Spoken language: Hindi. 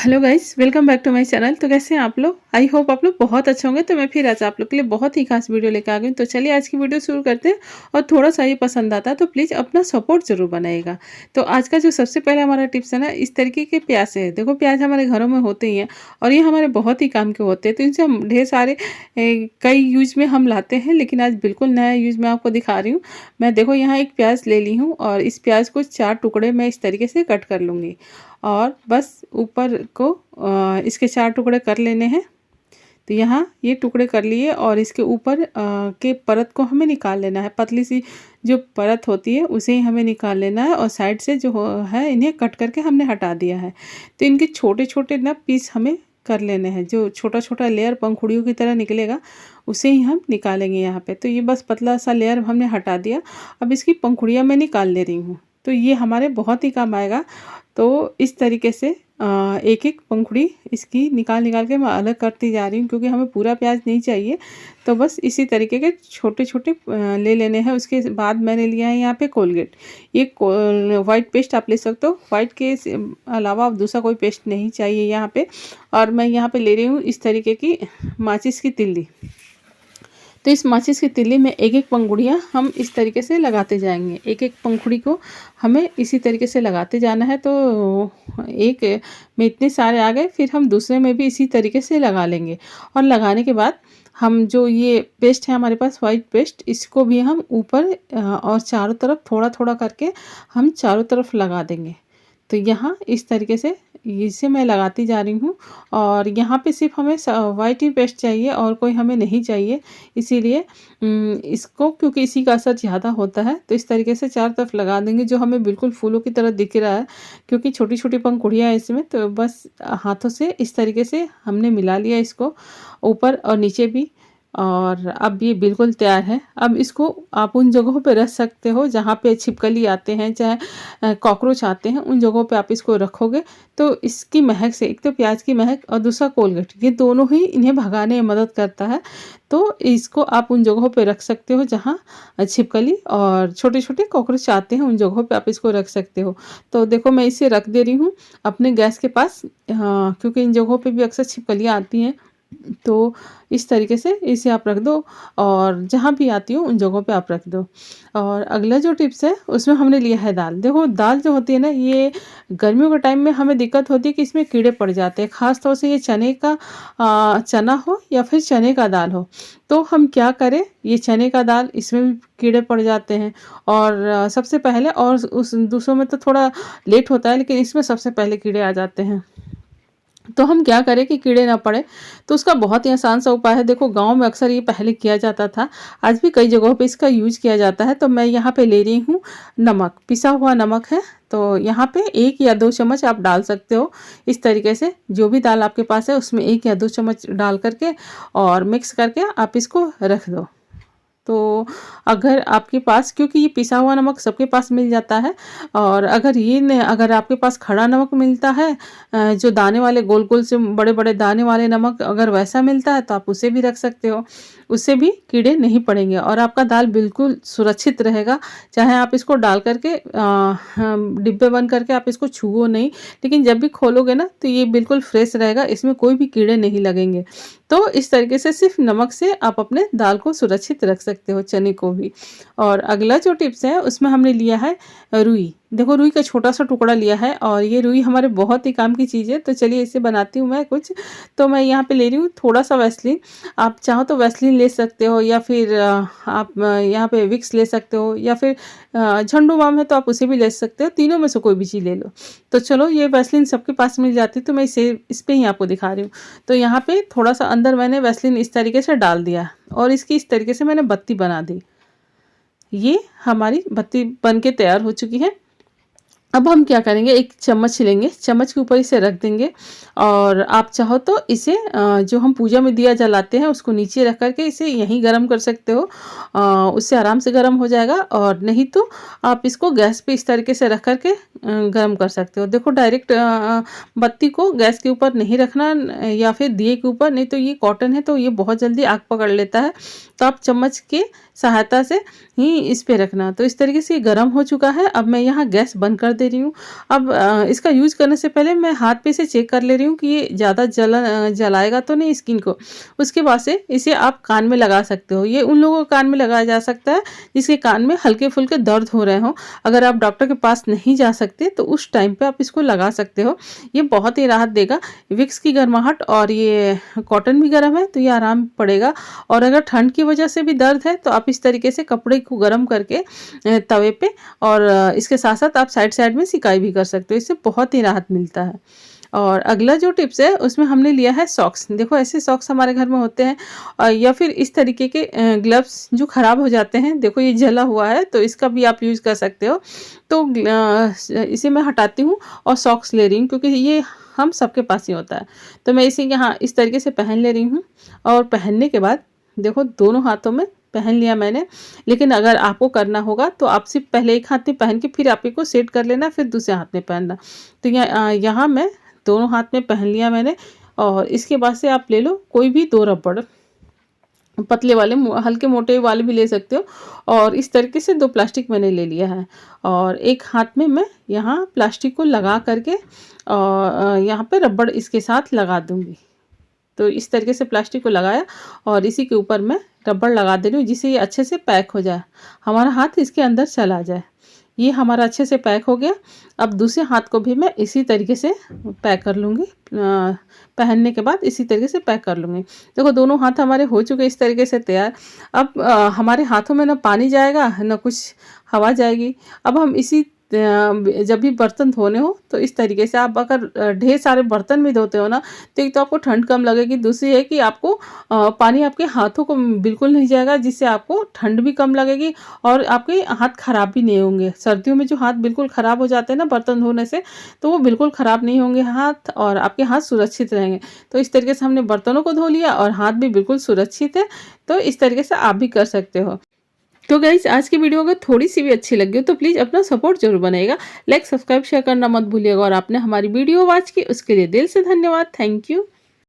Hello guys, welcome back to my channel. तो कैसे हैं आप लोग? आई होप आप लोग बहुत अच्छे होंगे। तो मैं फिर आज आप लोग के लिए बहुत ही खास वीडियो लेकर आ गई हूँ। तो चलिए आज की वीडियो शुरू करते हैं। और थोड़ा सा ये पसंद आता है तो प्लीज़ अपना सपोर्ट ज़रूर बनाइएगा। तो आज का जो सबसे पहले हमारा टिप्स है ना, इस तरीके के प्याज है। देखो, प्याज हमारे घरों में होते ही हैं और ये हमारे बहुत ही काम के होते हैं। तो इनसे हम ढेर सारे कई यूज़ में हम लाते हैं, लेकिन आज बिल्कुल नया यूज़ मैं आपको दिखा रही हूँ। मैं देखो यहाँ एक प्याज ले ली हूँ और इस प्याज को 4 टुकड़े मैं इस तरीके से कट कर लूँगी। और बस ऊपर को इसके 4 टुकड़े कर लेने हैं। तो यहाँ ये टुकड़े कर लिए और इसके ऊपर के परत को हमें निकाल लेना है। पतली सी जो परत होती है उसे ही हमें निकाल लेना है और साइड से जो है इन्हें कट करके हमने हटा दिया है। तो इनके छोटे छोटे ना पीस हमें कर लेने हैं। जो छोटा छोटा लेयर पंखुड़ियों की तरह निकलेगा उसे ही हम निकालेंगे यहाँ पे। तो ये बस पतला सा लेयर हमने हटा दिया। अब इसकी पंखुड़ियाँ मैं निकाल ले रही हूँ। तो ये हमारे बहुत ही काम आएगा। तो इस तरीके से एक एक पंखुड़ी इसकी निकाल निकाल के मैं अलग करती जा रही हूँ, क्योंकि हमें पूरा प्याज नहीं चाहिए। तो बस इसी तरीके के छोटे छोटे ले लेने हैं। उसके बाद मैंने लिया है यहाँ पे कोलगेट। ये वाइट पेस्ट आप ले सकते हो। वाइट के अलावा आप दूसरा कोई पेस्ट नहीं चाहिए यहाँ पे। और मैं यहाँ पे ले रही हूँ इस तरीके की माचिस की तिल्ली। तो इस माचिस की तिल्ली में एक एक पंखुड़ियाँ हम इस तरीके से लगाते जाएंगे। एक एक पंखुड़ी को हमें इसी तरीके से लगाते जाना है। तो एक में इतने सारे आ गए, फिर हम दूसरे में भी इसी तरीके से लगा लेंगे। और लगाने के बाद हम जो ये पेस्ट है हमारे पास वाइट पेस्ट, इसको भी हम ऊपर और चारों तरफ थोड़ा थोड़ा करके हम चारों तरफ लगा देंगे। तो यहाँ इस तरीके से इसे मैं लगाती जा रही हूँ। और यहाँ पे सिर्फ हमें वाइट ही पेस्ट चाहिए और कोई हमें नहीं चाहिए। इसीलिए इसको, क्योंकि इसी का असर ज़्यादा होता है, तो इस तरीके से चारों तरफ लगा देंगे। जो हमें बिल्कुल फूलों की तरह दिख रहा है, क्योंकि छोटी छोटी पंखुड़ियाँ हैं इसमें। तो बस हाथों से इस तरीके से हमने मिला लिया इसको, ऊपर और नीचे भी। और अब ये बिल्कुल तैयार है। अब इसको आप उन जगहों पे रख सकते हो जहाँ पे छिपकली आते हैं, चाहे कॉकरोच आते हैं। उन जगहों पे आप इसको रखोगे तो इसकी महक से, एक तो प्याज की महक और दूसरा कोलगेट, ये दोनों ही इन्हें भगाने में मदद करता है। तो इसको आप उन जगहों पे रख सकते हो जहाँ छिपकली और छोटे छोटे कॉकरोच आते हैं। उन जगहों पे आप इसको रख सकते हो। तो देखो, मैं इसे रख दे रही हूँ अपने गैस के पास, क्योंकि इन जगहों पे भी अक्सर छिपकलियाँ आती हैं। तो इस तरीके से इसे आप रख दो और जहाँ भी आती हो उन जगहों पे आप रख दो। और अगला जो टिप्स है उसमें हमने लिया है दाल। देखो, दाल जो होती है ना, ये गर्मियों के टाइम में हमें दिक्कत होती है कि इसमें कीड़े पड़ जाते हैं। ख़ास तौर से ये चने का चना हो या फिर चने का दाल हो। तो हम क्या करें, ये चने का दाल, इसमें भी कीड़े पड़ जाते हैं। और सबसे पहले, और उस दूसरों में तो थोड़ा लेट होता है, लेकिन इसमें सबसे पहले कीड़े आ जाते हैं। तो हम क्या करें कि कीड़े ना पड़े, तो उसका बहुत ही आसान सा उपाय है। देखो, गांव में अक्सर ये पहले किया जाता था, आज भी कई जगहों पे इसका यूज किया जाता है। तो मैं यहाँ पे ले रही हूँ नमक, पिसा हुआ नमक है। तो यहाँ पे 1 या 2 चम्मच आप डाल सकते हो। इस तरीके से जो भी दाल आपके पास है उसमें 1 या 2 चम्मच डाल करके और मिक्स करके आप इसको रख दो। तो अगर आपके पास, क्योंकि ये पिसा हुआ नमक सबके पास मिल जाता है, और अगर आपके पास खड़ा नमक मिलता है, जो दाने वाले गोल गोल से बड़े बड़े दाने वाले नमक अगर वैसा मिलता है तो आप उसे भी रख सकते हो। उससे भी कीड़े नहीं पड़ेंगे और आपका दाल बिल्कुल सुरक्षित रहेगा। चाहे आप इसको डाल करके डिब्बे बंद करके आप इसको छुओ नहीं, लेकिन जब भी खोलोगे ना तो ये बिल्कुल फ्रेश रहेगा, इसमें कोई भी कीड़े नहीं लगेंगे। तो इस तरीके से सिर्फ नमक से आप अपने दाल को सुरक्षित रख सकते हो, चने को भी। और अगला जो टिप्स है उसमें हमने लिया है रुई। देखो, रुई का छोटा सा टुकड़ा लिया है और ये रुई हमारे बहुत ही काम की चीज़ है। तो चलिए इसे बनाती हूँ मैं कुछ। तो मैं यहाँ पे ले रही हूँ थोड़ा सा वैसलीन। आप चाहो तो वैसलीन ले सकते हो, या फिर आप यहाँ पे विक्स ले सकते हो, या फिर झंडू बाम है तो आप उसे भी ले सकते हो। तीनों में से कोई भी चीज़ ले लो। तो चलो, ये वैसलीन सबके पास मिल जाती है तो मैं इस पर ही आपको दिखा रही हूँ। तो यहाँ पे थोड़ा सा अंदर मैंने वैसलीन इस तरीके से डाल दिया और इसकी इस तरीके से मैंने बत्ती बना दी। ये हमारी बत्ती बन के तैयार हो चुकी है। अब हम क्या करेंगे, एक चम्मच लेंगे, चम्मच के ऊपर इसे रख देंगे। और आप चाहो तो इसे जो हम पूजा में दिया जलाते हैं उसको नीचे रख करके इसे यहीं गर्म कर सकते हो। उससे आराम से गर्म हो जाएगा। और नहीं तो आप इसको गैस पे इस तरीके से रख करके गर्म कर सकते हो। देखो, डायरेक्ट बत्ती को गैस के ऊपर नहीं रखना या फिर दिए के ऊपर, नहीं तो ये कॉटन है तो ये बहुत जल्दी आग पकड़ लेता है। तो आप चम्मच के सहायता से ही इस पे रखना। तो इस तरीके से ये गर्म हो चुका है। अब मैं यहाँ गैस बंद कर दे रही हूँ। अब इसका यूज़ करने से पहले मैं हाथ पे से चेक कर ले रही हूँ कि ये ज़्यादा जलाएगा तो नहीं स्किन को। उसके बाद से इसे आप कान में लगा सकते हो। ये उन लोगों को कान में लगाया जा सकता है जिसके कान में हल्के-फुल्के दर्द हो रहे हों। अगर आप डॉक्टर के पास नहीं जा सकते तो उस टाइम पे आप इसको लगा सकते हो। ये बहुत ही राहत देगा। विक्स की गर्माहट और ये कॉटन भी गर्म है तो ये आराम पड़ेगा। और अगर ठंड की वजह से भी दर्द है तो आप इस तरीके से कपड़े को गर्म करके तवे पे और इसके साथ-साथ आप साइड-साइड में सिकाई भी कर सकते हो। इससे बहुत ही राहत मिलता है। और अगला जो टिप्स है उसमें हमने लिया है सॉक्स। देखो ऐसे सॉक्स हमारे घर में होते हैं या फिर इस तरीके के ग्लव्स जो ख़राब हो जाते हैं। देखो ये जला हुआ है तो इसका भी आप यूज़ कर सकते हो। तो इसे मैं हटाती हूँ और सॉक्स ले रही हूँ क्योंकि ये हम सबके पास ही होता है। तो मैं इसे यहाँ इस तरीके से पहन ले रही हूँ और पहनने के बाद देखो दोनों हाथों में पहन लिया मैंने। लेकिन अगर आपको करना होगा तो आप सिर्फ पहले एक हाथ में पहन के फिर आप इसको सेट कर लेना, फिर दूसरे हाथ में पहनना। तो यहाँ मैं दोनों हाथ में पहन लिया मैंने। और इसके बाद से आप ले लो कोई भी 2 रबड़, पतले वाले हल्के मोटे वाले भी ले सकते हो। और इस तरीके से 2 प्लास्टिक मैंने ले लिया है और एक हाथ में मैं यहाँ प्लास्टिक को लगा करके और यहाँ पे रबड़ इसके साथ लगा दूँगी। तो इस तरीके से प्लास्टिक को लगाया और इसी के ऊपर मैं रबड़ लगा दे रही हूँ जिससे ये अच्छे से पैक हो जाए, हमारा हाथ इसके अंदर चला जाए। ये हमारा अच्छे से पैक हो गया। अब दूसरे हाथ को भी मैं इसी तरीके से पैक कर लूँगी। पहनने के बाद इसी तरीके से पैक कर लूँगी। देखो दोनों हाथ हमारे हो चुके इस तरीके से तैयार। अब हमारे हाथों में ना पानी जाएगा ना कुछ हवा जाएगी। अब हम इसी जब भी बर्तन धोने हो तो इस तरीके से आप अगर ढेर सारे बर्तन भी धोते हो ना तो एक तो आपको ठंड कम लगेगी, दूसरी है कि आपको पानी आपके हाथों को बिल्कुल नहीं जाएगा जिससे आपको ठंड भी कम लगेगी और आपके हाथ खराब भी नहीं होंगे। सर्दियों में जो हाथ बिल्कुल ख़राब हो जाते हैं ना बर्तन धोने से, तो वो बिल्कुल ख़राब नहीं होंगे हाथ और आपके हाथ सुरक्षित रहेंगे। तो इस तरीके से हमने बर्तनों को धो लिया और हाथ भी बिल्कुल सुरक्षित है। तो इस तरीके से आप भी कर सकते हो। तो गाइस आज की वीडियो अगर थोड़ी सी भी अच्छी लगी हो तो प्लीज़ अपना सपोर्ट जरूर बनाइएगा। लाइक सब्सक्राइब शेयर करना मत भूलिएगा और आपने हमारी वीडियो वॉच की उसके लिए दिल से धन्यवाद। Thank you.